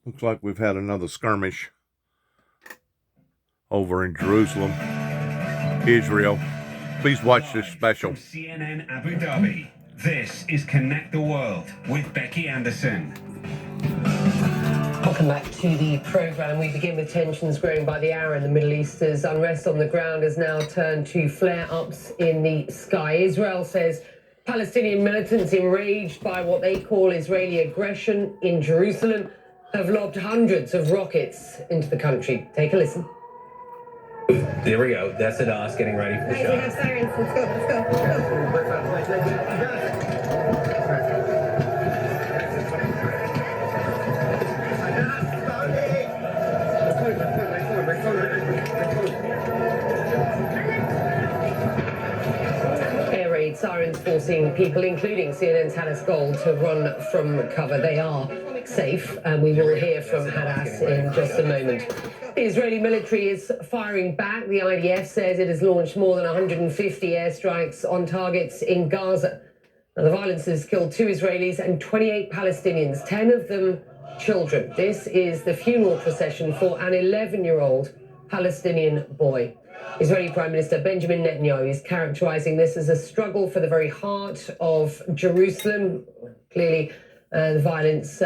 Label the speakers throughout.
Speaker 1: Looks like we've had another skirmish over in Jerusalem, Israel. Please watch this special.
Speaker 2: From CNN Abu Dhabi, this is Connect the World with Becky Anderson.
Speaker 3: Welcome back to the programme. We begin with tensions growing by the hour in the Middle East as unrest on the ground has now turned to flare-ups in the sky. Israel says Palestinian militants enraged by what they call Israeli aggression in Jerusalem have lobbed hundreds of rockets into the country. Take a listen.
Speaker 4: There we go. That's us getting ready for the
Speaker 3: Hey,
Speaker 4: show.
Speaker 3: we have sirens. Let's Air raid sirens forcing people, including CNN's Hadass Gold, to run from cover. They are safe, and we will hear from Hadass in just a moment. The Israeli military is firing back. The IDF says it has launched more than 150 airstrikes on targets in Gaza. Now, the violence has killed 2 Israelis and 28 Palestinians, 10 of them children. This is the funeral procession for an 11-year-old Palestinian boy. Israeli Prime Minister Benjamin Netanyahu is characterizing this as a struggle for the very heart of Jerusalem. Clearly, the violence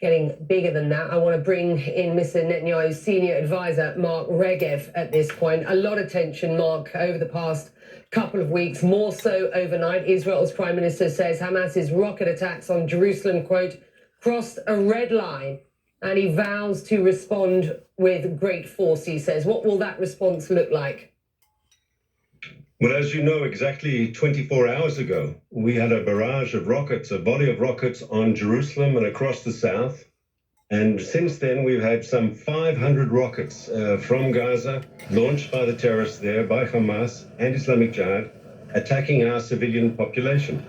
Speaker 3: getting bigger than that. I want to bring in Mr. Netanyahu's senior advisor, Mark Regev, at this point. A lot of tension, Mark, over the past couple of weeks, more so overnight. Israel's Prime Minister says Hamas's rocket attacks on Jerusalem, quote, crossed a red line, and he vows to respond with great force, he says. What will that response look like?
Speaker 5: Well, as you know, exactly 24 hours ago, we had a barrage of rockets, a volley of rockets on Jerusalem and across the south. And since then, we've had some 500 rockets from Gaza, launched by the terrorists there, by Hamas and Islamic Jihad, attacking our civilian population.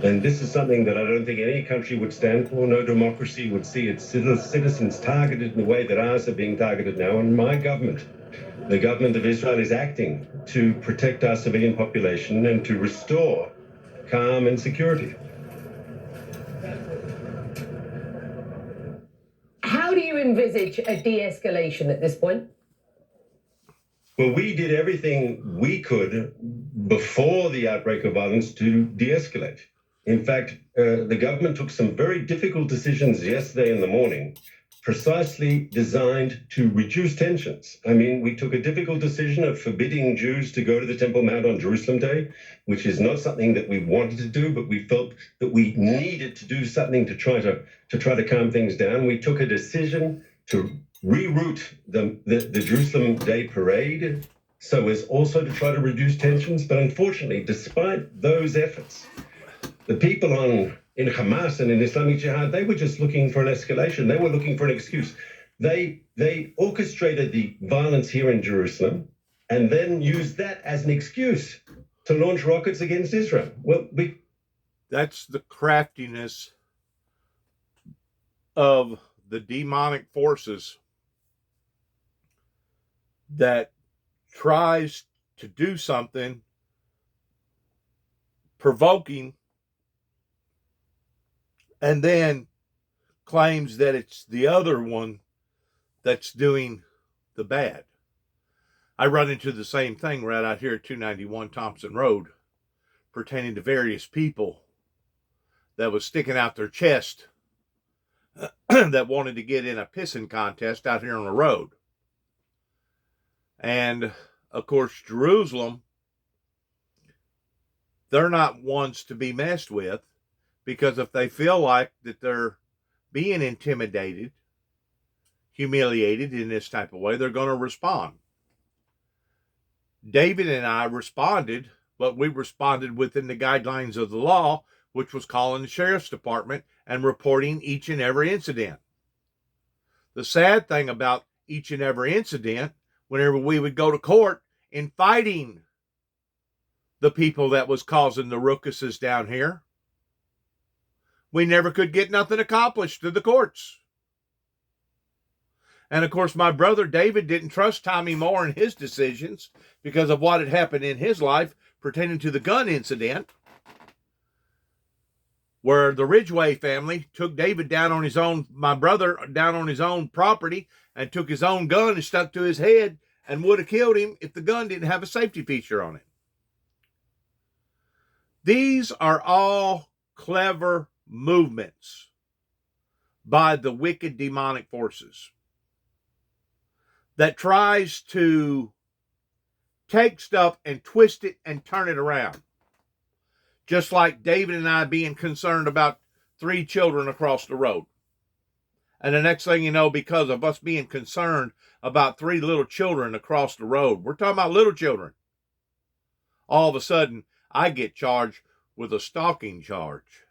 Speaker 5: And this is something that I don't think any country would stand for. No democracy would see its citizens targeted in the way that ours are being targeted now. And my government, the government of Israel, is acting to protect our civilian population and to restore calm and security.
Speaker 3: How do you envisage a de-escalation at this point?
Speaker 5: Well, we did everything we could before the outbreak of violence to de-escalate. In fact, the government took some very difficult decisions yesterday in the morning, precisely designed to reduce tensions. I mean, we took a difficult decision of forbidding Jews to go to the Temple Mount on Jerusalem Day, which is not something that we wanted to do, but we felt that we needed to do something to try to calm things down. We took a decision to reroute the Jerusalem Day parade so as also to try to reduce tensions. But unfortunately, despite those efforts, the people in Hamas and in Islamic Jihad, they were just looking for an escalation. They were looking for an excuse. They orchestrated the violence here in Jerusalem and then used that as an excuse to launch rockets against Israel. Well,
Speaker 1: That's the craftiness of the demonic forces that tries to do something provoking and then claims that it's the other one that's doing the bad. I run into the same thing right out here at 291 Thompson Road pertaining to various people that was sticking out their chest that wanted to get in a pissing contest out here on the road. And, of course, Jerusalem, they're not ones to be messed with, because if they feel like that they're being intimidated, humiliated in this type of way, they're going to respond. David and I responded, but we responded within the guidelines of the law, which was calling the sheriff's department and reporting each and every incident. The sad thing about each and every incident, whenever we would go to court in fighting the people that was causing the ruckuses down here, we never could get nothing accomplished to the courts. And of course, my brother David didn't trust Tommy Moore in his decisions because of what had happened in his life pertaining to the gun incident. where the Ridgway family took David down on his own, my brother down on his own property, and took his own gun and stuck to his head and would have killed him if the gun didn't have a safety feature on it. These are all clever movements by the wicked demonic forces that tries to take stuff and twist it and turn it around. Just like David and I being concerned about 3 children across the road. And the next thing you know, because of us being concerned about 3 little children across the road, we're talking about little children, all of a sudden I get charged with a stalking charge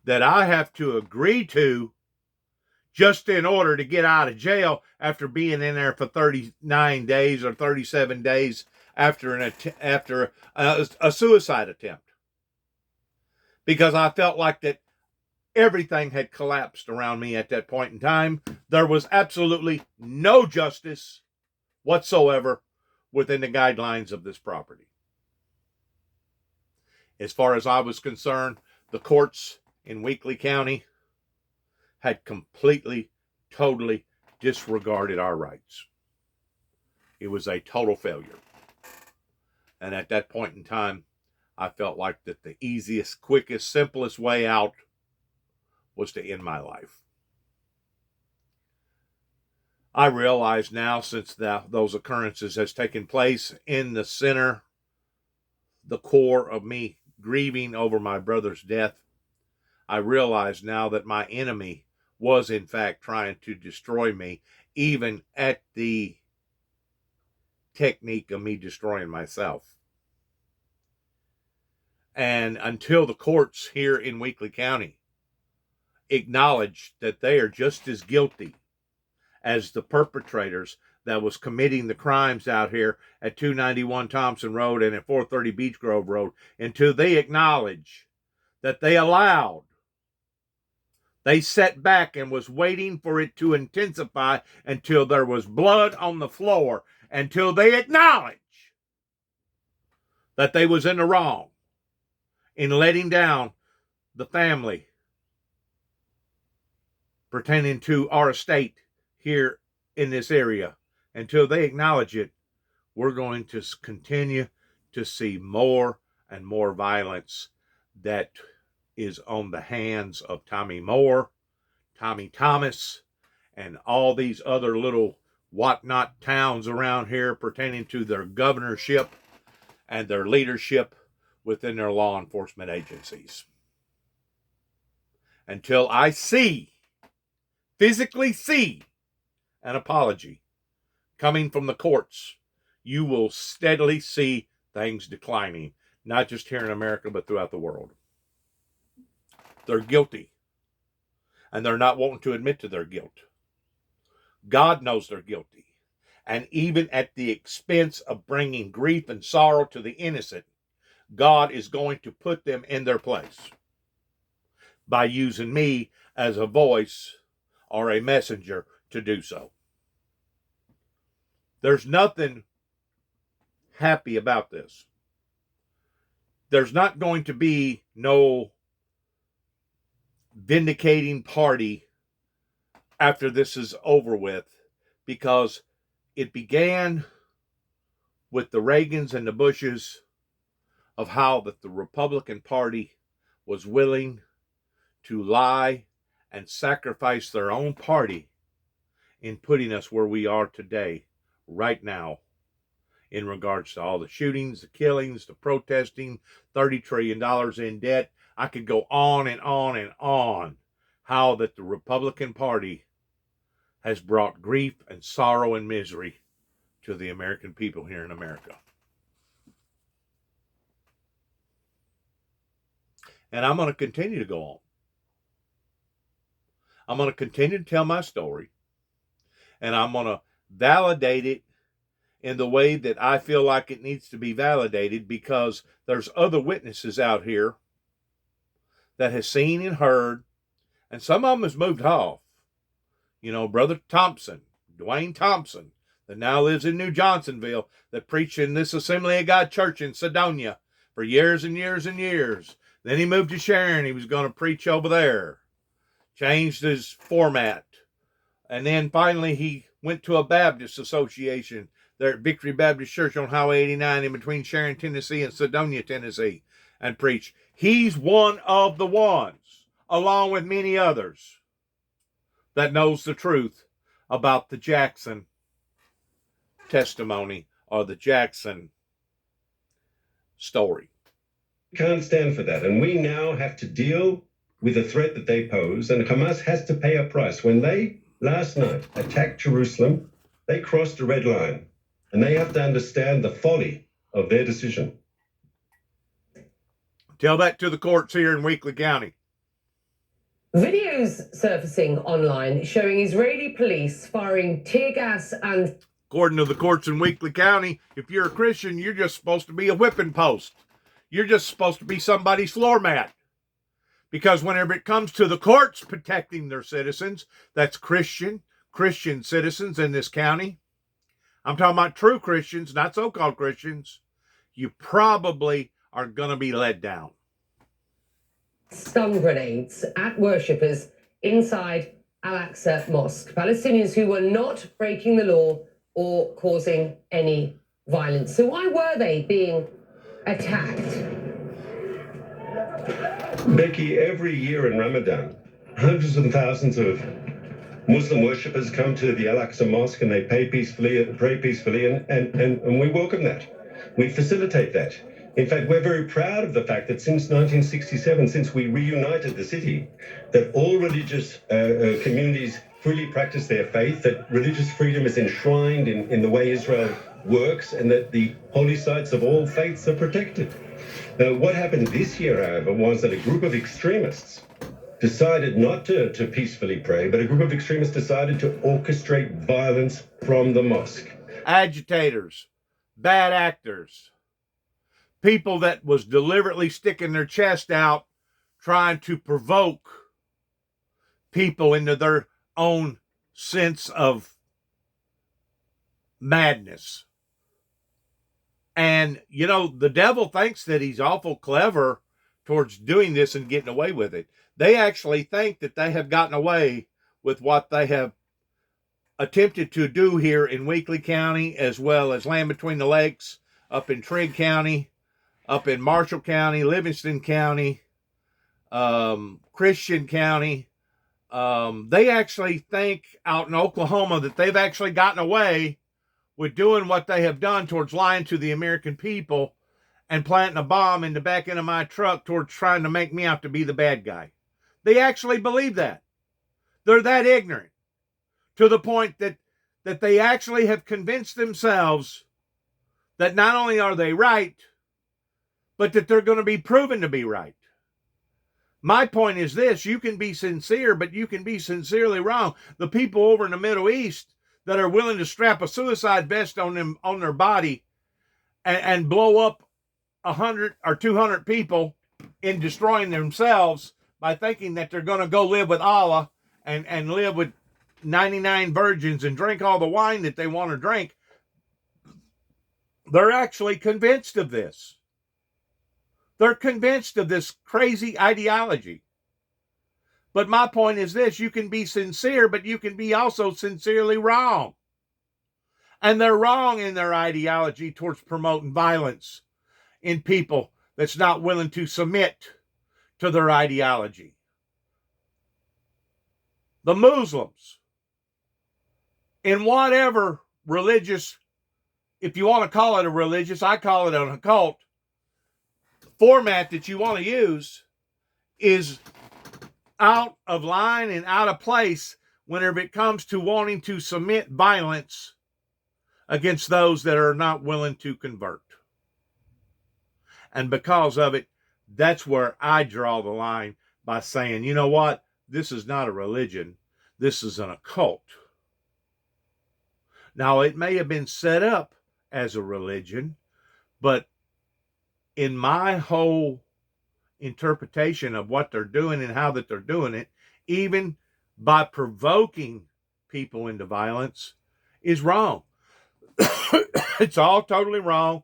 Speaker 1: that I have to agree to just in order to get out of jail after being in there for 39 days or 37 days after a suicide attempt. Because I felt like that everything had collapsed around me at that point in time. There was absolutely no justice whatsoever within the guidelines of this property. As far as I was concerned, the courts in Weakley County had completely, totally disregarded our rights. It was a total failure. And at that point in time, I felt like that the easiest, quickest, simplest way out was to end my life. I realize now, since those occurrences has taken place in the center, the core of me grieving over my brother's death, I realize now that my enemy was in fact trying to destroy me, even at the technique of me destroying myself. And until the courts here in Weakley County acknowledge that they are just as guilty as the perpetrators that was committing the crimes out here at 291 Thompson Road and at 430 Beech Grove Road, until they acknowledge that they sat back and was waiting for it to intensify until there was blood on the floor, until they acknowledge that they was in the wrong in letting down the family pertaining to our estate here in this area. Until they acknowledge it, we're going to continue to see more and more violence that is on the hands of Tommy Moore, Tommy Thomas, and all these other little whatnot towns around here pertaining to their governorship and their leadership within their law enforcement agencies. Until I physically see an apology coming from the courts, you will steadily see things declining, not just here in America, but throughout the world. They're guilty, and they're not wanting to admit to their guilt. God knows they're guilty, and even at the expense of bringing grief and sorrow to the innocent, God is going to put them in their place by using me as a voice or a messenger to do so. There's nothing happy about this. There's not going to be no vindicating party after this is over with, because it began with the Reagans and the Bushes of how that the Republican Party was willing to lie and sacrifice their own party in putting us where we are today, right now, in regards to all the shootings, the killings, the protesting, $30 trillion in debt. I could go on and on and on how that the Republican Party has brought grief and sorrow and misery to the American people here in America. And I'm going to continue to go on. I'm going to continue to tell my story, and I'm going to validate it in the way that I feel like it needs to be validated, because there's other witnesses out here that has seen and heard, and some of them has moved off. You know, Brother Thompson, Dwayne Thompson, that now lives in New Johnsonville, that preached in this Assembly of God church in Sedonia for years and years and years, Then he moved to Sharon. He was going to preach over there. Changed his format. And then finally he went to a Baptist association there at Victory Baptist Church on Highway 89 in between Sharon, Tennessee and Sedonia, Tennessee, and preached. He's one of the ones, along with many others, that knows the truth about the Jackson testimony or the Jackson story.
Speaker 5: We can't stand for that. And we now have to deal with the threat that they pose. And Hamas has to pay a price. When they, last night, attacked Jerusalem, they crossed a red line. And they have to understand the folly of their decision.
Speaker 1: Tell that to the courts here in Weakley County.
Speaker 3: Videos surfacing online showing Israeli police firing tear gas and...
Speaker 1: According to the courts in Weakley County, if you're a Christian, you're just supposed to be a whipping post. You're just supposed to be somebody's floor mat. Because whenever it comes to the courts protecting their citizens, that's Christian citizens in this county. I'm talking about true Christians, not so-called Christians. You probably are going to be led down.
Speaker 3: Stun grenades at worshippers inside Al-Aqsa Mosque. Palestinians who were not breaking the law or causing any violence. So why were they being attacked?
Speaker 5: Becky, every year in Ramadan, hundreds and thousands of Muslim worshippers come to the Al-Aqsa Mosque and they pray peacefully, and we welcome that. We facilitate that. In fact, we're very proud of the fact that since 1967, since we reunited the city, that all religious communities freely practice their faith, that religious freedom is enshrined in the way Israel works, and that the holy sites of all faiths are protected. What happened this year, however, was that a group of extremists decided not to peacefully pray, but a group of extremists decided to orchestrate violence from the mosque.
Speaker 1: Agitators, bad actors, people that was deliberately sticking their chest out, trying to provoke people into their own sense of madness. And, you know, the devil thinks that he's awful clever towards doing this and getting away with it. They actually think that they have gotten away with what they have attempted to do here in Weakley County, as well as Land Between the Lakes, up in Trigg County, up in Marshall County, Livingston County, Christian County. They actually think out in Oklahoma that they've actually gotten away with doing what they have done towards lying to the American people and planting a bomb in the back end of my truck towards trying to make me out to be the bad guy. They actually believe that. They're that ignorant to the point that they actually have convinced themselves that not only are they right, but that they're going to be proven to be right. My point is this: you can be sincere, but you can be sincerely wrong. The people over in the Middle East that are willing to strap a suicide vest on them, on their body, and blow up 100 or 200 people in destroying themselves by thinking that they're going to go live with Allah and live with 99 virgins and drink all the wine that they want to drink. They're actually convinced of this. They're convinced of this crazy ideology. But my point is this: you can be sincere, but you can be also sincerely wrong. And they're wrong in their ideology towards promoting violence in people that's not willing to submit to their ideology. The Muslims, in whatever religious, if you want to call it a religious, I call it an occult, format that you want to use, is out of line and out of place whenever it comes to wanting to submit violence against those that are not willing to convert. And because of it, that's where I draw the line by saying, you know what? This is not a religion. This is an occult. Now, it may have been set up as a religion, but in my whole interpretation of what they're doing and how that they're doing it, even by provoking people into violence, is wrong. It's all totally wrong.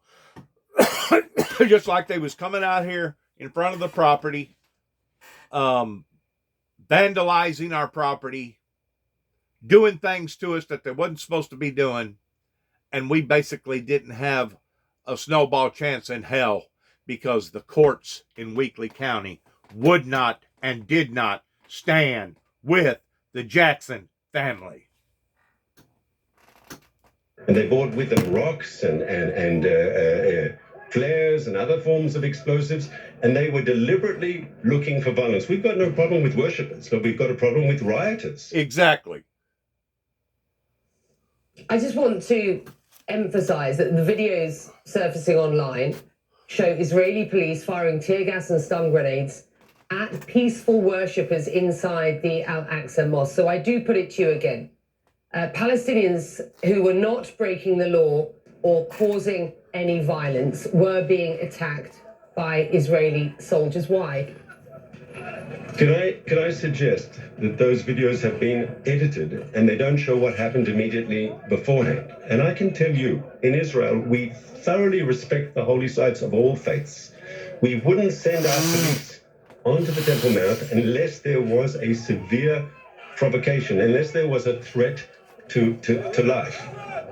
Speaker 1: Just like they was coming out here in front of the property, vandalizing our property, doing things to us that they wasn't supposed to be doing, and we basically didn't have a snowball chance in hell because the courts in Weakley County would not and did not stand with the Jackson family.
Speaker 5: And they brought with them rocks and flares and other forms of explosives, and they were deliberately looking for violence. We've got no problem with worshippers, but we've got a problem with rioters.
Speaker 1: Exactly.
Speaker 3: I just want to emphasize that the videos surfacing online show Israeli police firing tear gas and stun grenades at peaceful worshippers inside the Al-Aqsa Mosque. So I do put it to you again. Palestinians who were not breaking the law or causing any violence were being attacked by Israeli soldiers. Why?
Speaker 5: Can I suggest that those videos have been edited and they don't show what happened immediately beforehand? And I can tell you, in Israel, we thoroughly respect the holy sites of all faiths. We wouldn't send our police onto the Temple Mount unless there was a severe provocation, unless there was a threat to life.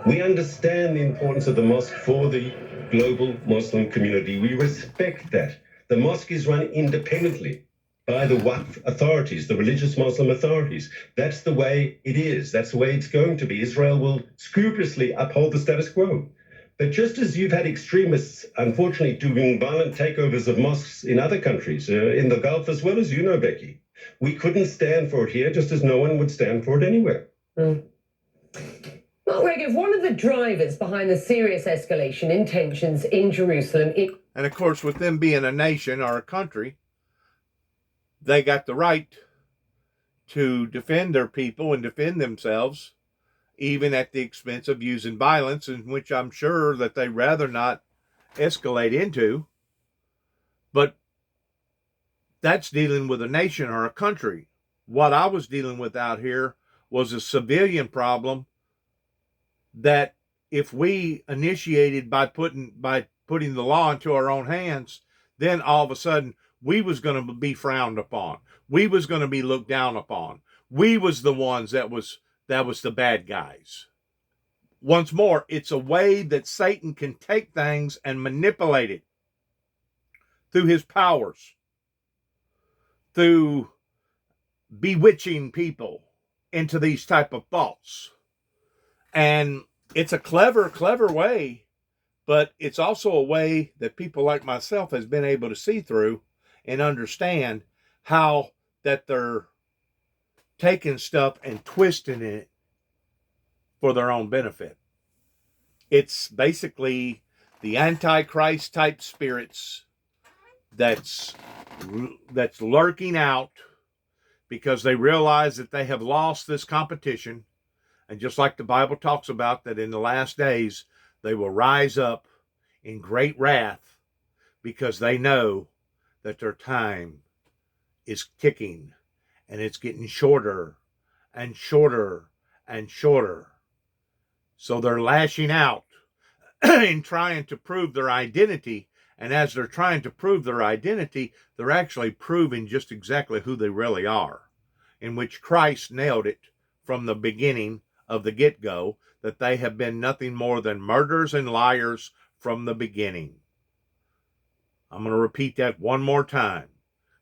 Speaker 5: We understand the importance of the mosque for the global Muslim community. We respect that. The mosque is run independently by the Waqf authorities, the religious Muslim authorities. That's the way it is. That's the way it's going to be. Israel will scrupulously uphold the status quo. But just as you've had extremists, unfortunately, doing violent takeovers of mosques in other countries, in the Gulf as well, as you know, Becky, we couldn't stand for it here, just as no one would stand for it anywhere.
Speaker 3: Mark Regev, one of the drivers behind the serious escalation in tensions in Jerusalem...
Speaker 1: And of course, with them being a nation or a country, they got the right to defend their people and defend themselves, even at the expense of using violence, in which I'm sure that they'd rather not escalate into. But that's dealing with a nation or a country. What I was dealing with out here was a civilian problem that if we initiated by putting the law into our own hands, then all of a sudden we was going to be frowned upon. We was going to be looked down upon. We was the ones that was the bad guys. Once more, it's a way that Satan can take things and manipulate it through his powers, through bewitching people into these type of thoughts. And it's a clever way, but it's also a way that people like myself has been able to see through and understand how that they're taking stuff and twisting it for their own benefit. It's basically the Antichrist type spirits that's lurking out because they realize that they have lost this competition. And just like the Bible talks about, that in the last days, they will rise up in great wrath because they know that their time is ticking and it's getting shorter and shorter and shorter. So they're lashing out in trying to prove their identity. And as they're trying to prove their identity, they're actually proving just exactly who they really are, in which Christ nailed it from the beginning of the get-go, that they have been nothing more than murderers and liars from the beginning. I'm going to repeat that one more time.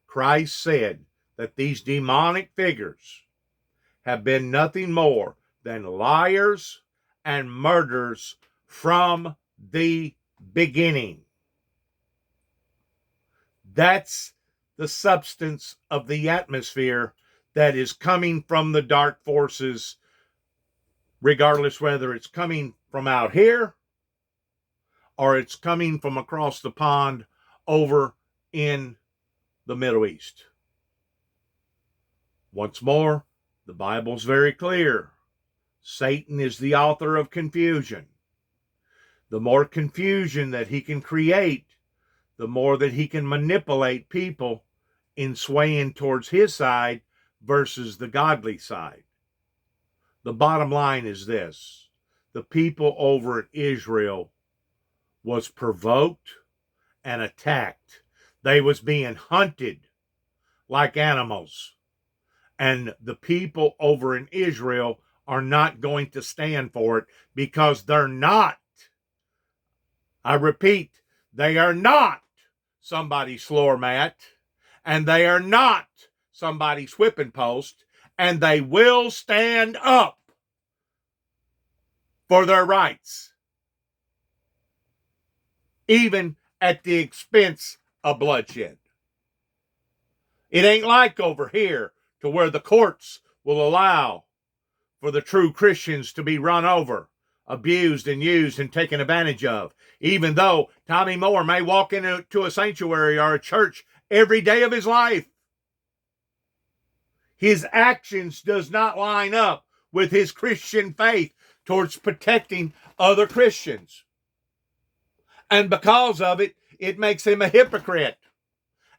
Speaker 1: Christ said that these demonic figures have been nothing more than liars and murderers from the beginning. That's the substance of the atmosphere that is coming from the dark forces, regardless whether it's coming from out here or it's coming from across the pond over in the Middle East. Once more, the Bible's very clear. Satan is the author of confusion. The more confusion that he can create, the more that he can manipulate people in swaying towards his side versus the godly side. The bottom line is this: the people over at Israel was provoked and attacked. They was being hunted like animals. And the people over in Israel are not going to stand for it because they're not. I repeat, they are not somebody's floor mat, and they are not somebody's whipping post, and they will stand up for their rights, even at the expense of bloodshed. It ain't like over here to where the courts will allow for the true Christians to be run over, abused and used and taken advantage of, even though Tommy Moore may walk into a sanctuary or a church every day of his life. His actions does not line up with his Christian faith towards protecting other Christians. And because of it, it makes him a hypocrite.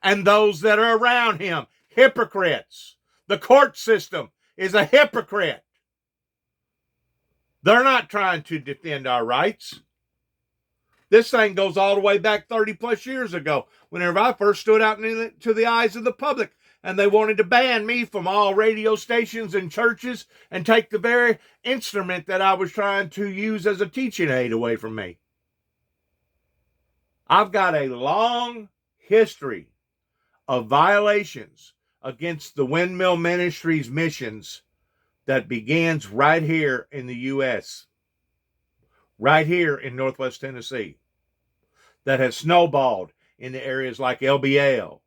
Speaker 1: And those that are around him, hypocrites. The court system is a hypocrite. They're not trying to defend our rights. This thing goes all the way back 30 plus years ago, whenever I first stood out into the eyes of the public, and they wanted to ban me from all radio stations and churches and take the very instrument that I was trying to use as a teaching aid away from me. I've got a long history of violations against the Windmill Ministries missions that begins right here in the U.S., right here in Northwest Tennessee, that has snowballed in the areas like LBL,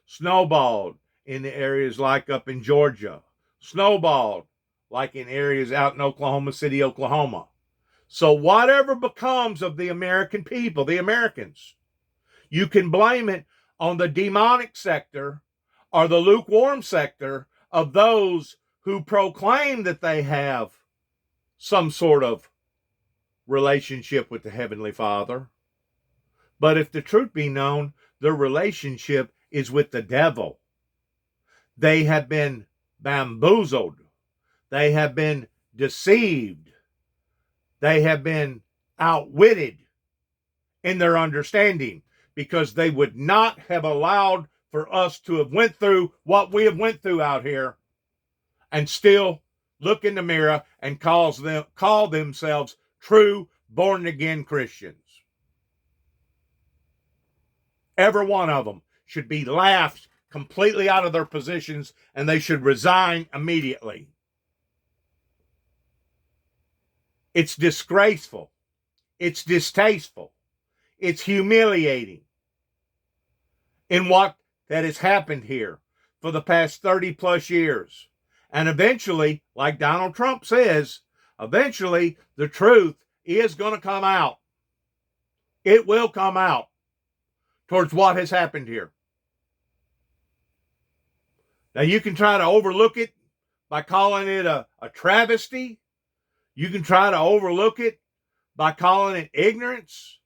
Speaker 1: snowballed in the areas like up in Georgia, snowballed like in areas out in Oklahoma City, Oklahoma. So whatever becomes of the American people, the Americans, you can blame it on the demonic sector or the lukewarm sector of those who proclaim that they have some sort of relationship with the Heavenly Father. But if the truth be known, their relationship is with the devil. They have been bamboozled. They have been deceived. They have been outwitted in their understanding, because they would not have allowed for us to have went through what we have went through out here and still look in the mirror and call themselves true born-again Christians. Every one of them should be laughed completely out of their positions, and they should resign immediately. It's disgraceful. It's distasteful. It's humiliating in what that has happened here for the past 30 plus years. And eventually, like Donald Trump says, eventually the truth is going to come out. It will come out towards what has happened here. Now, you can try to overlook it by calling it a travesty. You can try to overlook it by calling it ignorance.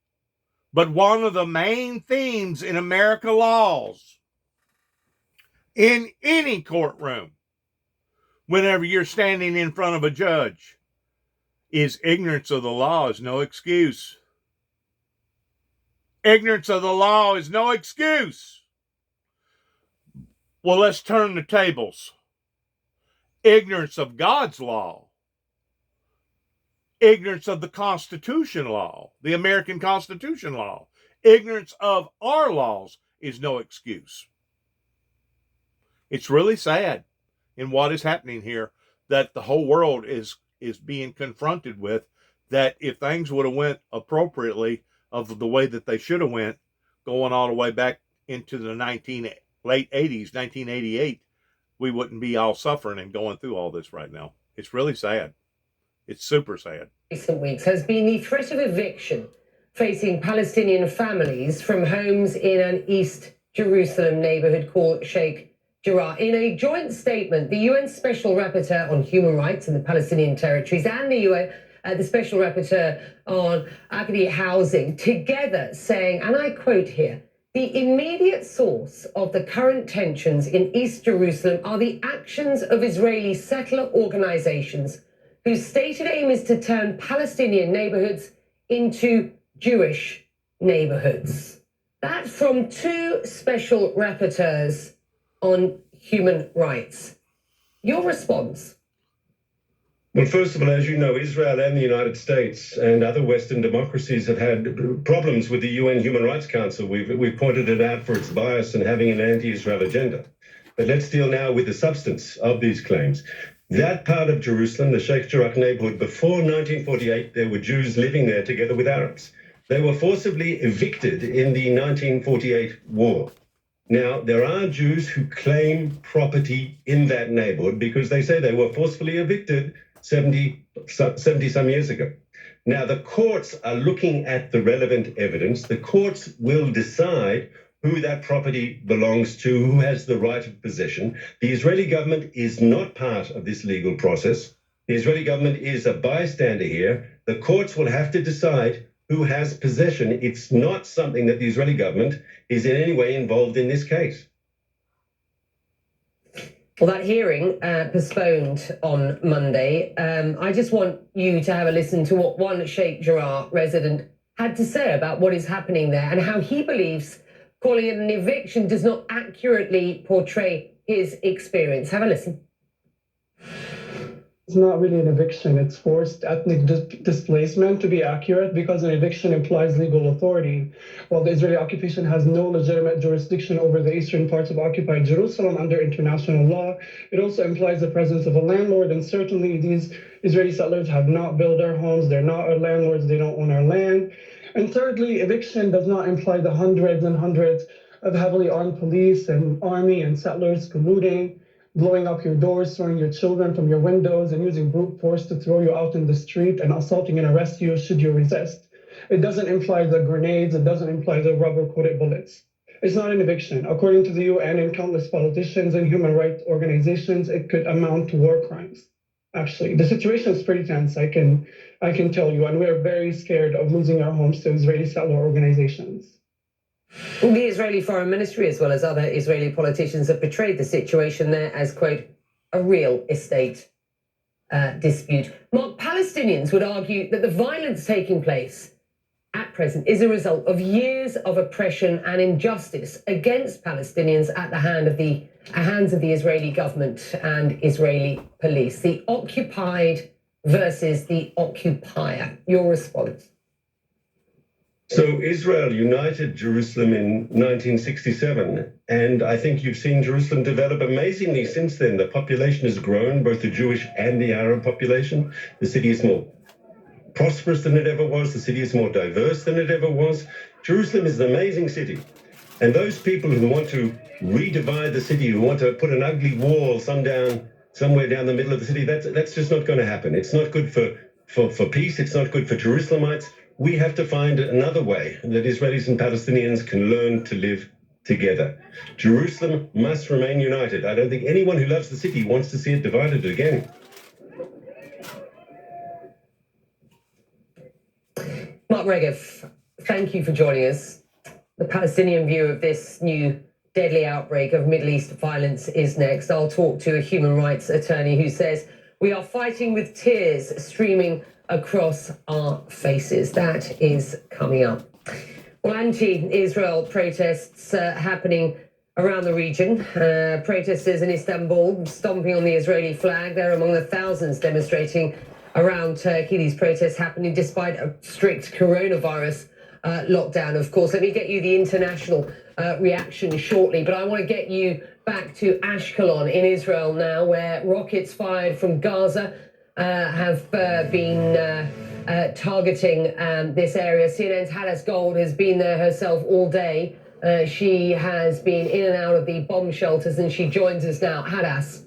Speaker 1: But one of the main themes in American laws, in any courtroom, whenever you're standing in front of a judge, is ignorance of the law is no excuse. Ignorance of the law is no excuse. Well, let's turn the tables. Ignorance of God's law, ignorance of the Constitution law, the American Constitution law, ignorance of our laws is no excuse. It's really sad in what is happening here that the whole world is being confronted with, that if things would have went appropriately of the way that they should have went, going all the way back into the late 80s, 1988, we wouldn't be all suffering and going through all this right now. It's really sad. It's super sad.
Speaker 3: Recent weeks has been the threat of eviction facing Palestinian families from homes in an East Jerusalem neighborhood called Sheikh Jarrah. In a joint statement, the UN Special Rapporteur on Human Rights in the Palestinian territories and the Special Rapporteur on Agadi Housing together saying, and I quote here, "The immediate source of the current tensions in East Jerusalem are the actions of Israeli settler organizations whose stated aim is to turn Palestinian neighborhoods into Jewish neighborhoods." That from two special rapporteurs on human rights. Your response?
Speaker 5: Well, first of all, as you know, Israel and the United States and other Western democracies have had problems with the UN Human Rights Council. We've pointed it out for its bias and having an anti-Israel agenda. But let's deal now with the substance of these claims. That part of Jerusalem, the Sheikh Jarrah neighborhood, before 1948, there were Jews living there together with Arabs. They were forcibly evicted in the 1948 war. Now, there are Jews who claim property in that neighborhood because they say they were forcefully evicted 70 some years ago. Now, the courts are looking at the relevant evidence. The courts will decide who that property belongs to, who has the right of possession. The Israeli government is not part of this legal process. The Israeli government is a bystander here. The courts will have to decide who has possession. It's not something that the Israeli government is in any way involved in this case.
Speaker 3: Well, that hearing postponed on Monday. I just want you to have a listen to what one Sheikh Jarrah resident had to say about what is happening there and how he believes calling it an eviction does not accurately portray his experience. Have a listen.
Speaker 6: It's not really an eviction. It's forced ethnic displacement, to be accurate, because an eviction implies legal authority. While the Israeli occupation has no legitimate jurisdiction over the eastern parts of occupied Jerusalem under international law, it also implies the presence of a landlord. And certainly these Israeli settlers have not built our homes. They're not our landlords. They don't own our land. And thirdly, eviction does not imply the hundreds and hundreds of heavily armed police and army and settlers colluding, blowing up your doors, throwing your children from your windows, and using brute force to throw you out in the street and assaulting and arrest you should you resist. It doesn't imply the grenades. It doesn't imply the rubber-coated bullets. It's not an eviction. According to the UN and countless politicians and human rights organizations, it could amount to war crimes. Actually, the situation is pretty tense, I can tell you, and we're very scared of losing our homes to Israeli settler organizations.
Speaker 3: The Israeli Foreign Ministry, as well as other Israeli politicians, have portrayed the situation there as, quote, a real estate dispute. Mark, Palestinians would argue that the violence taking place at present is a result of years of oppression and injustice against Palestinians at the hands of the Israeli government and Israeli police. The occupied versus the occupier. Your response?
Speaker 5: So Israel united Jerusalem in 1967, and I think you've seen Jerusalem develop amazingly since then. The population has grown, both the Jewish and the Arab population. The city is more prosperous than it ever was. The city is more diverse than it ever was. Jerusalem is an amazing city. And those people who want to redivide the city, who want to put an ugly wall somewhere down the middle of the city, that's just not going to happen. It's not good for peace. It's not good for Jerusalemites. We have to find another way that Israelis and Palestinians can learn to live together. Jerusalem must remain united. I don't think anyone who loves the city wants to see it divided again.
Speaker 3: Mark Regev, thank you for joining us. The Palestinian view of this new deadly outbreak of Middle East violence is next. I'll talk to a human rights attorney who says we are fighting with tears streaming across our faces. That is coming up. Well, anti-Israel protests happening around the region. Protesters in Istanbul stomping on the Israeli flag. They're among the thousands demonstrating around Turkey. These protests happening despite a strict coronavirus lockdown, of course. Let me get you the international reaction shortly, but I want to get you back to Ashkelon in Israel now, where rockets fired from Gaza have been targeting this area. CNN's Hadas Gold has been there herself all day. She has been in and out of the bomb shelters, and she joins us now. Hadas.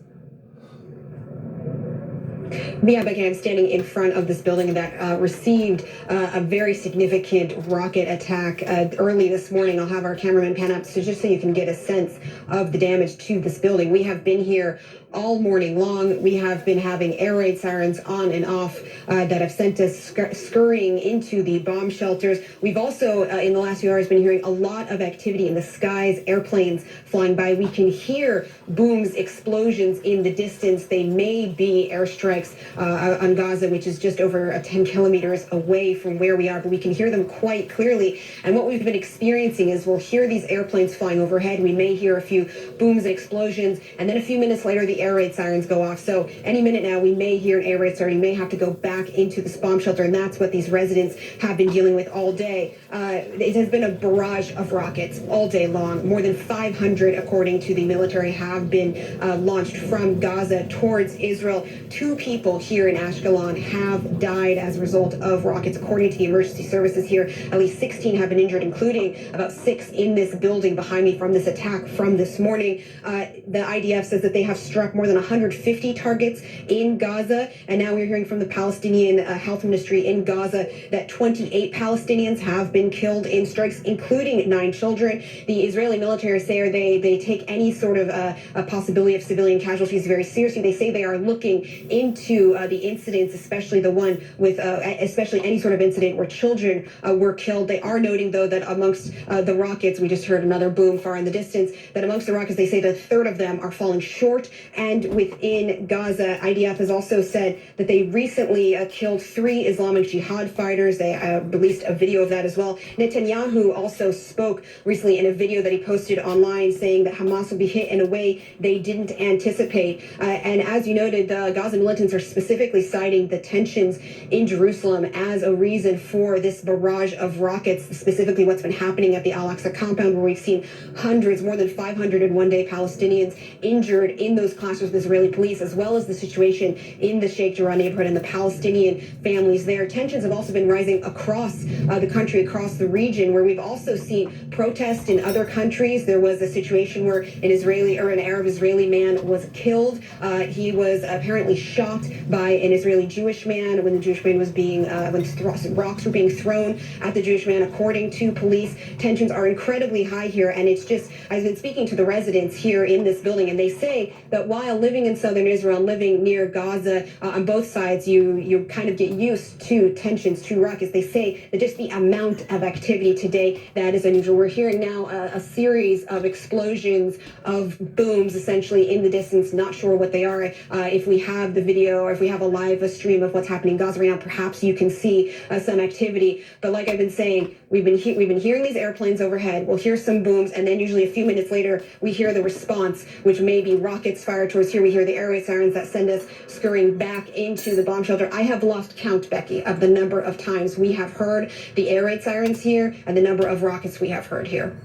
Speaker 7: Yeah, Becky, I'm standing in front of this building that received a very significant rocket attack early this morning. I'll have our cameraman pan up just so you can get a sense of the damage to this building. We have been here all morning long. We have been having air raid sirens on and off that have sent us scurrying into the bomb shelters. We've also, in the last few hours, been hearing a lot of activity in the skies, airplanes flying by. We can hear booms, explosions in the distance. They may be airstrikes on Gaza, which is just over 10 kilometers away from where we are, but we can hear them quite clearly. And what we've been experiencing is we'll hear these airplanes flying overhead. We may hear a few booms and explosions, and then a few minutes later, the air raid sirens go off. So any minute now, we may hear an air raid siren. We may have to go back into this bomb shelter, and that's what these residents have been dealing with all day. It has been a barrage of rockets all day long. More than 500, according to the military, have been launched from Gaza towards Israel. 2 people here in Ashkelon have died as a result of rockets, according to the emergency services here. At least 16 have been injured, including about 6 in this building behind me from this attack from this morning. The IDF says that they have struck more than 150 targets in Gaza, and now we're hearing from the Palestinian health ministry in Gaza that 28 Palestinians have been killed in strikes, including 9 children. The Israeli military say they take any sort of a possibility of civilian casualties very seriously. They say they are looking into the incidents, especially the one with, especially any sort of incident where children were killed. They are noting, though, that amongst the rockets, we just heard another boom far in the distance, that amongst the rockets, they say that a third of them are falling short. And within Gaza, IDF has also said that they recently killed 3 Islamic Jihad fighters. They released a video of that as well. Netanyahu also spoke recently in a video that he posted online saying that Hamas will be hit in a way they didn't anticipate. And as you noted, the Gaza militants are specifically citing the tensions in Jerusalem as a reason for this barrage of rockets, specifically what's been happening at the Al-Aqsa compound, where we've seen hundreds, more than 500 in one day, Palestinians injured in those clashes with Israeli police, as well as the situation in the Sheikh Jarrah neighborhood and the Palestinian families there. Tensions have also been rising across the country, across the region, where we've also seen protests in other countries. There was a situation where an Arab Israeli man was killed. He was apparently shot by an Israeli Jewish man when the Jewish man was when rocks were being thrown at the Jewish man, according to police. Tensions are incredibly high here, and it's just, I've been speaking to the residents here in this building, and they say that while living in southern Israel, living near Gaza, on both sides, you kind of get used to tensions, to rockets. They say that just the amount of activity today, that is unusual. We're hearing now a series of explosions, of booms, essentially in the distance. Not sure what they are. If we have the video, or if we have a live stream of what's happening in Gaza right now, perhaps you can see some activity. But like I've been saying, we've been hearing these airplanes overhead. We'll hear some booms, and then usually a few minutes later, we hear the response, which may be rockets fired towards here. We hear the air raid sirens that send us scurrying back into the bomb shelter. I have lost count, Becky, of the number of times we have heard the air raid sirens here and the number of rockets we have heard here.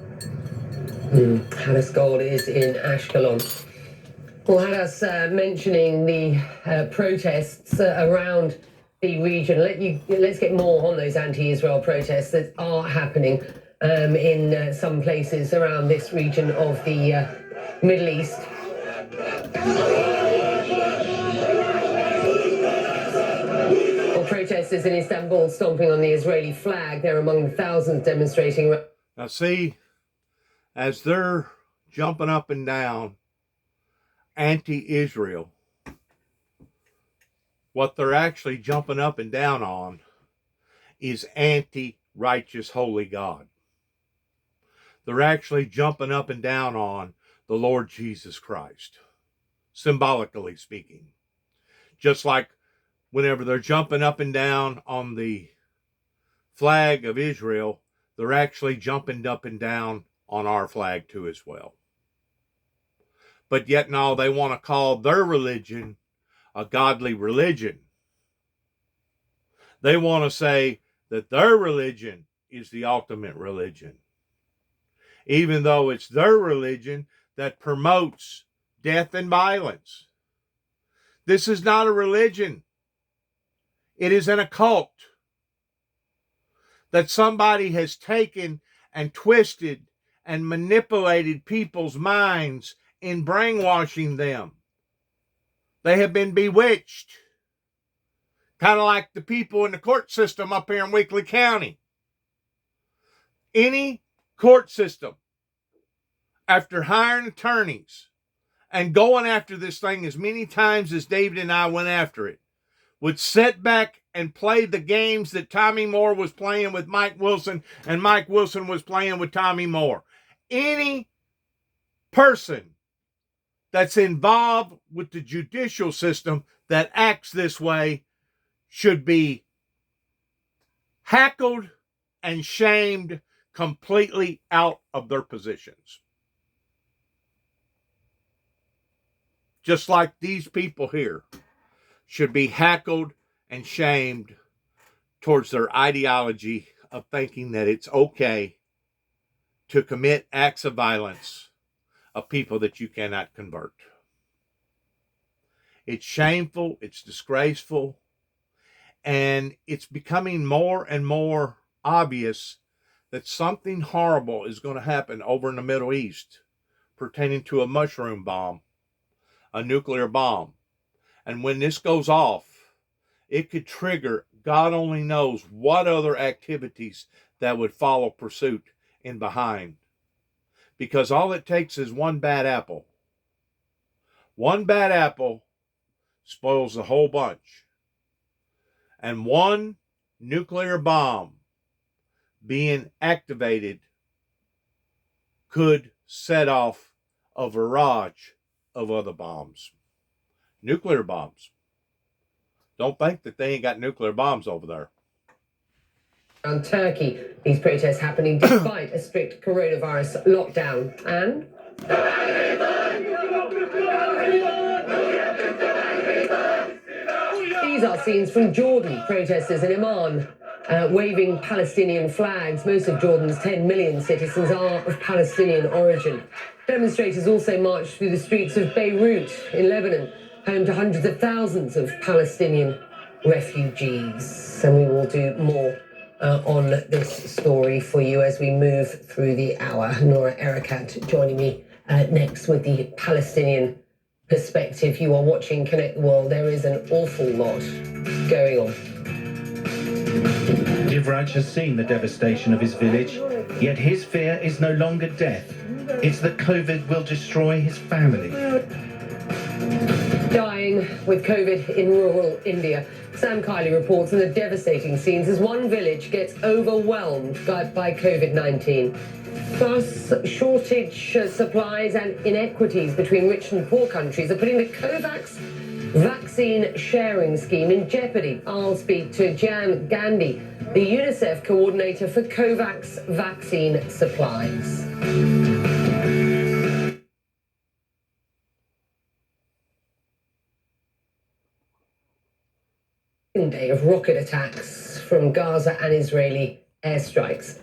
Speaker 3: Hadas Gold is in Ashkelon. Well, Hadas, mentioning the protests around the region. Let's get more on those anti-Israel protests that are happening in some places around this region of the Middle East. Well, protesters in Istanbul stomping on the Israeli flag. They're among the thousands demonstrating.
Speaker 1: Now see, as they're jumping up and down anti-Israel, what they're actually jumping up and down on is anti-righteous holy God. They're actually jumping up and down on the Lord Jesus Christ, symbolically speaking. Just like whenever they're jumping up and down on the flag of Israel, they're actually jumping up and down on our flag too as well. But yet now they want to call their religion a godly religion. They want to say that their religion is the ultimate religion, even though it's their religion that promotes death and violence. This is not a religion. It is an occult that somebody has taken and twisted and manipulated people's minds in brainwashing them. They have been bewitched. Kind of like the people in the court system up here in Weakley County. Any court system, after hiring attorneys and going after this thing as many times as David and I went after it, would sit back and play the games that Tommy Moore was playing with Mike Wilson and Mike Wilson was playing with Tommy Moore. Any person that's involved with the judicial system that acts this way should be heckled and shamed completely out of their positions. Just like these people here should be heckled and shamed towards their ideology of thinking that it's okay to commit acts of violence of people that you cannot convert. It's shameful, it's disgraceful, and it's becoming more and more obvious that something horrible is going to happen over in the Middle East pertaining to a mushroom bomb, a nuclear bomb. And when this goes off, it could trigger God only knows what other activities that would follow pursuit in behind. Because all it takes is one bad apple. One bad apple spoils the whole bunch. And one nuclear bomb being activated could set off a barrage of other bombs. Nuclear bombs. Don't think that they ain't got nuclear bombs over there.
Speaker 3: On Turkey, these protests happening despite a strict coronavirus lockdown. And these are scenes from Jordan. Protesters in Amman waving Palestinian flags. Most of Jordan's 10 million citizens are of Palestinian origin. Demonstrators also marched through the streets of Beirut in Lebanon, home to hundreds of thousands of Palestinian refugees. And we will do more on this story for you as we move through the hour. Noura Erakat joining me next with the Palestinian perspective. You are watching Connect the World. There is an awful lot going on.
Speaker 8: Divraj has seen the devastation of his village, yet his fear is no longer death. It's that COVID will destroy his family.
Speaker 3: Dying with COVID in rural India. Sam Kiley reports on the devastating scenes as one village gets overwhelmed by COVID-19. Plus, shortage supplies and inequities between rich and poor countries are putting the COVAX vaccine sharing scheme in jeopardy. I'll speak to Jan Gandhi, the UNICEF coordinator for COVAX vaccine supplies. Day of rocket attacks from Gaza and Israeli airstrikes.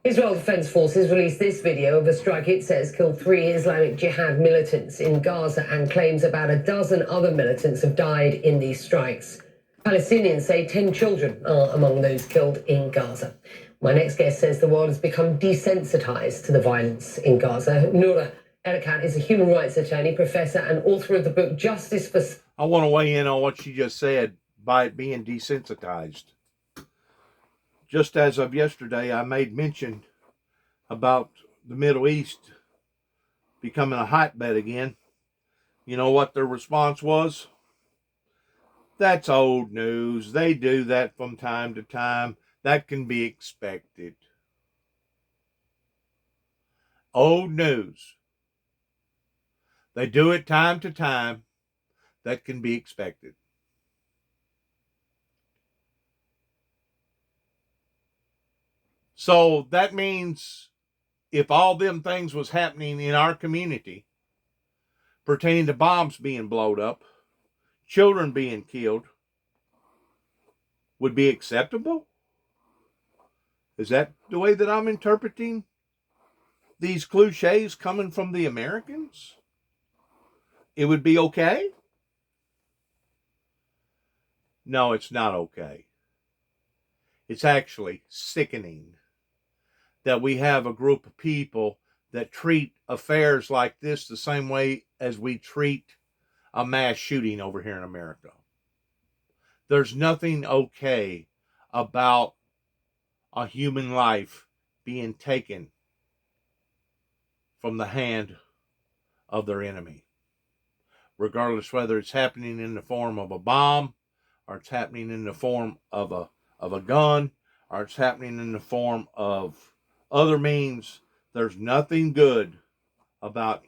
Speaker 3: Israel Defense Forces released this video of a strike it says killed 3 Islamic Jihad militants in Gaza and claims about a dozen other militants have died in these strikes. Palestinians say 10 children are among those killed in Gaza. My next guest says the world has become desensitized to the violence in Gaza. Noura Erakat is a human rights attorney, professor, and author of the book Justice for...
Speaker 1: I want to weigh in on what she just said by it being desensitized. Just as of yesterday, I made mention about the Middle East becoming a hotbed again. You know what their response was? That's old news. They do that from time to time. That can be expected. Old news. They do it time to time. That can be expected. So that means if all them things was happening in our community pertaining to bombs being blown up, children being killed, would be acceptable? Is that the way that I'm interpreting these cliches coming from the Americans? It would be okay? No, it's not okay. It's actually sickening that we have a group of people that treat affairs like this the same way as we treat a mass shooting over here in America. There's nothing okay about a human life being taken from the hand of their enemy, regardless whether it's happening in the form of a bomb, or it's happening in the form of a gun, or it's happening in the form of other means. There's nothing good about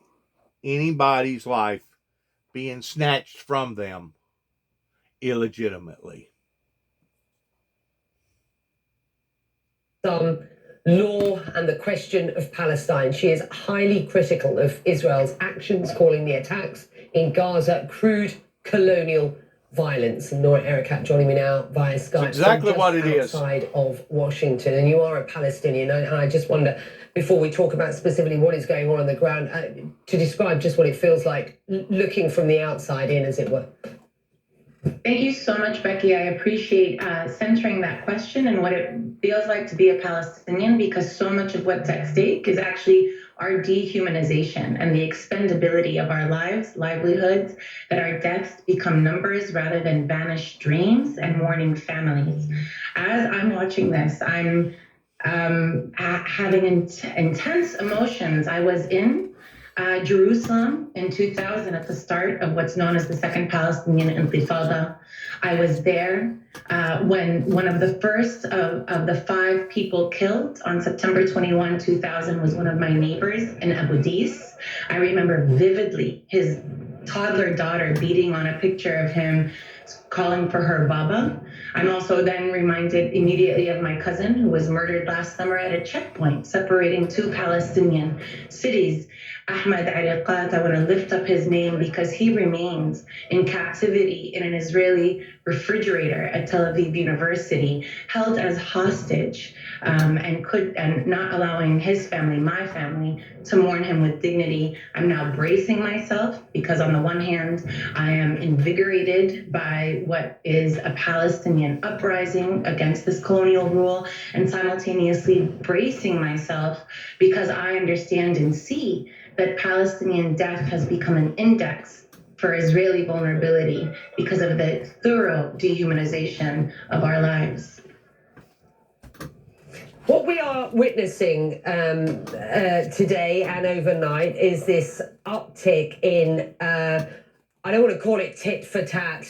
Speaker 1: anybody's life being snatched from them illegitimately.
Speaker 3: Law and the question of Palestine. She is highly critical of Israel's actions, calling the attacks in Gaza crude colonial violence. And Nora Erekat joining me now via Skype.
Speaker 1: It's exactly what it is.
Speaker 3: Outside of Washington, and you are a Palestinian. And I just wonder, before we talk about specifically what is going on the ground, to describe just what it feels like looking from the outside in, as it were.
Speaker 9: Thank you so much, Becky. I appreciate centering that question and what it feels like to be a Palestinian, because so much of what's at stake is actually our dehumanization and the expendability of our lives, livelihoods, that our deaths become numbers rather than vanished dreams and mourning families. As I'm watching this, I'm having intense emotions. I was in Jerusalem in 2000 at the start of what's known as the Second Palestinian Intifada. I was there when one of the first of the 5 people killed on September 21, 2000 was one of my neighbors in Abu Dis. I remember vividly his toddler daughter beating on a picture of him, calling for her Baba. I'm also then reminded immediately of my cousin who was murdered last summer at a checkpoint separating 2 Palestinian cities. Ahmed Ariqat, I want to lift up his name because he remains in captivity in an Israeli refrigerator at Tel Aviv University, held as hostage, and not allowing his family, my family, to mourn him with dignity. I'm now bracing myself because on the one hand, I am invigorated by what is a Palestinian uprising against this colonial rule, and simultaneously bracing myself because I understand and see that Palestinian death has become an index for Israeli vulnerability because of the thorough dehumanization of our lives.
Speaker 3: What we are witnessing today and overnight is this uptick in, I don't want to call it tit for tat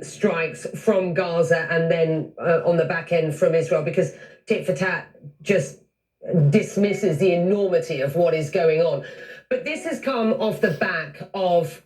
Speaker 3: strikes from Gaza and then on the back end from Israel, because tit for tat just dismisses the enormity of what is going on. But this has come off the back of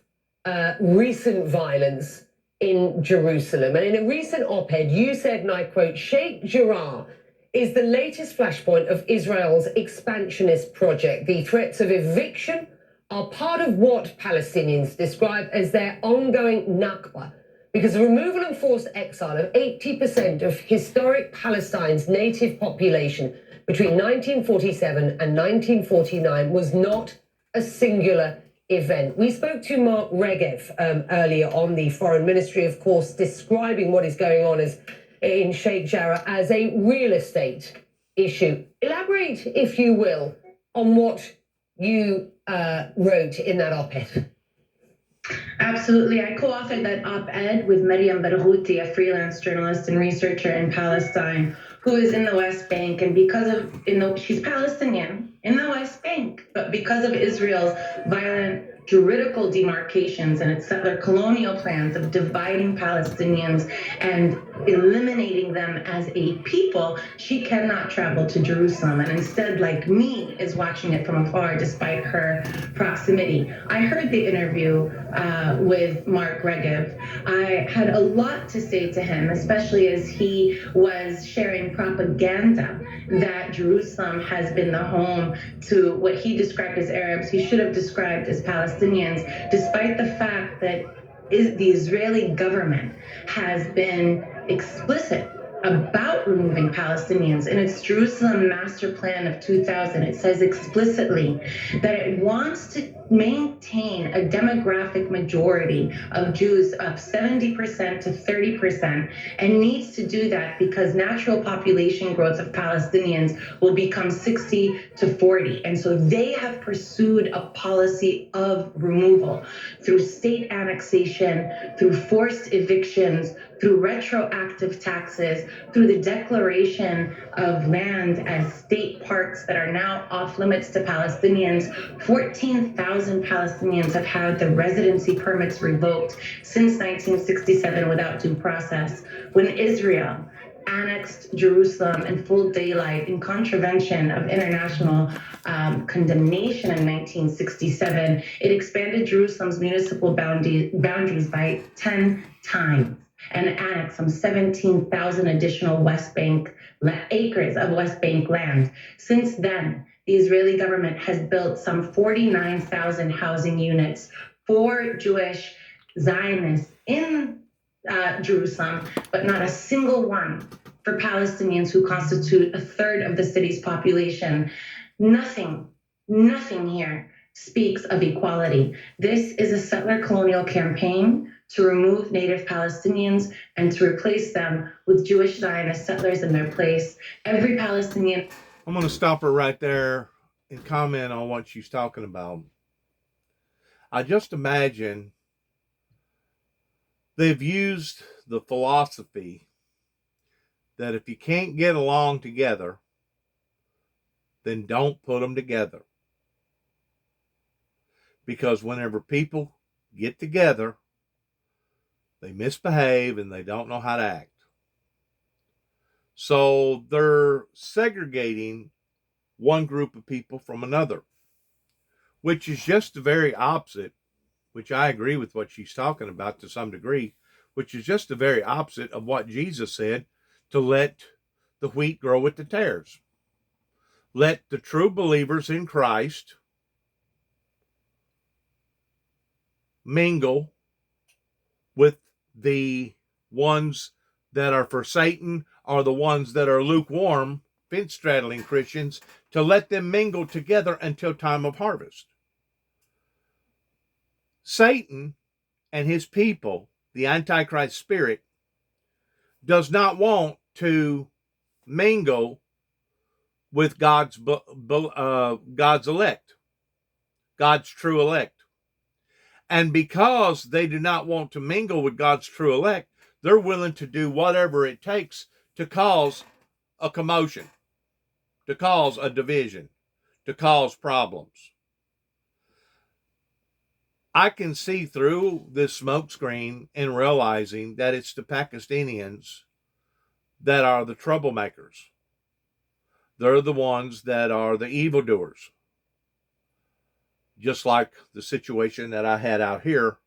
Speaker 3: recent violence in Jerusalem. And in a recent op-ed, you said, and I quote, Sheikh Jarrah is the latest flashpoint of Israel's expansionist project. The threats of eviction are part of what Palestinians describe as their ongoing Nakba, because the removal and forced exile of 80% of historic Palestine's native population between 1947 and 1949 was not a singular event. We spoke to Mark Regev earlier on, the foreign ministry, of course, describing what is going on as in Sheikh Jarrah as a real estate issue. Elaborate, if you will, on what you wrote in that op-ed.
Speaker 9: Absolutely. I co-authored that op-ed with Mariam Barghouti, a freelance journalist and researcher in Palestine, who is in the West Bank. And she's Palestinian in the West Bank, but because of Israel's violent juridical demarcations and its settler colonial plans of dividing Palestinians and eliminating them as a people, she cannot travel to Jerusalem, and instead, like me, is watching it from afar despite her proximity. I heard the interview with Mark Regev. I had a lot to say to him, especially as he was sharing propaganda that Jerusalem has been the home to what he described as Arabs, he should have described as Palestinians, despite the fact that the Israeli government has been explicit about removing Palestinians. In its Jerusalem Master Plan of 2000, it says explicitly that it wants to maintain a demographic majority of Jews of 70% to 30%, and needs to do that because natural population growth of Palestinians will become 60 to 40. And so they have pursued a policy of removal through state annexation, through forced evictions, through retroactive taxes, through the declaration of land as state parks that are now off limits to Palestinians. 14,000 Palestinians have had their residency permits revoked since 1967 without due process. When Israel annexed Jerusalem in full daylight in contravention of international condemnation in 1967, it expanded Jerusalem's municipal boundaries by 10 times. and annex some 17,000 additional West Bank acres of West Bank land. Since then, the Israeli government has built some 49,000 housing units for Jewish Zionists in Jerusalem, but not a single one for Palestinians who constitute a third of the city's population. Nothing here speaks of equality. This is a settler colonial campaign to remove native Palestinians and to replace them with Jewish Zionist settlers in their place. Every Palestinian...
Speaker 1: I'm going to stop her right there and comment on what she's talking about. I just imagine they've used the philosophy that if you can't get along together, then don't put them together. Because whenever people get together, they misbehave and they don't know how to act. So they're segregating one group of people from another, which is just the very opposite, which I agree with what she's talking about to some degree, which is just the very opposite of what Jesus said, to let the wheat grow with the tares. Let the true believers in Christ mingle with the ones that are for Satan or the ones that are lukewarm, fence-straddling Christians, to let them mingle together until time of harvest. Satan and his people, the Antichrist spirit, does not want to mingle with God's elect, God's true elect. And because they do not want to mingle with God's true elect, they're willing to do whatever it takes to cause a commotion, to cause a division, to cause problems. I can see through this smokescreen and realizing that it's the Pakistanians that are the troublemakers. They're the ones that are the evildoers. Just like the situation that I had out here,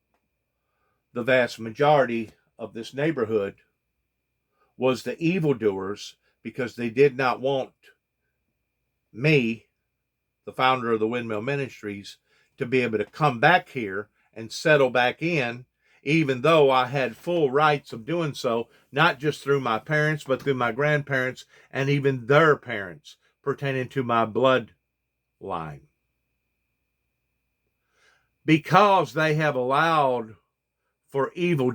Speaker 1: the vast majority of this neighborhood was the evildoers because they did not want me, the founder of the Windmill Ministries, to be able to come back here and settle back in, even though I had full rights of doing so, not just through my parents, but through my grandparents and even their parents pertaining to my bloodline. Because they have allowed for evil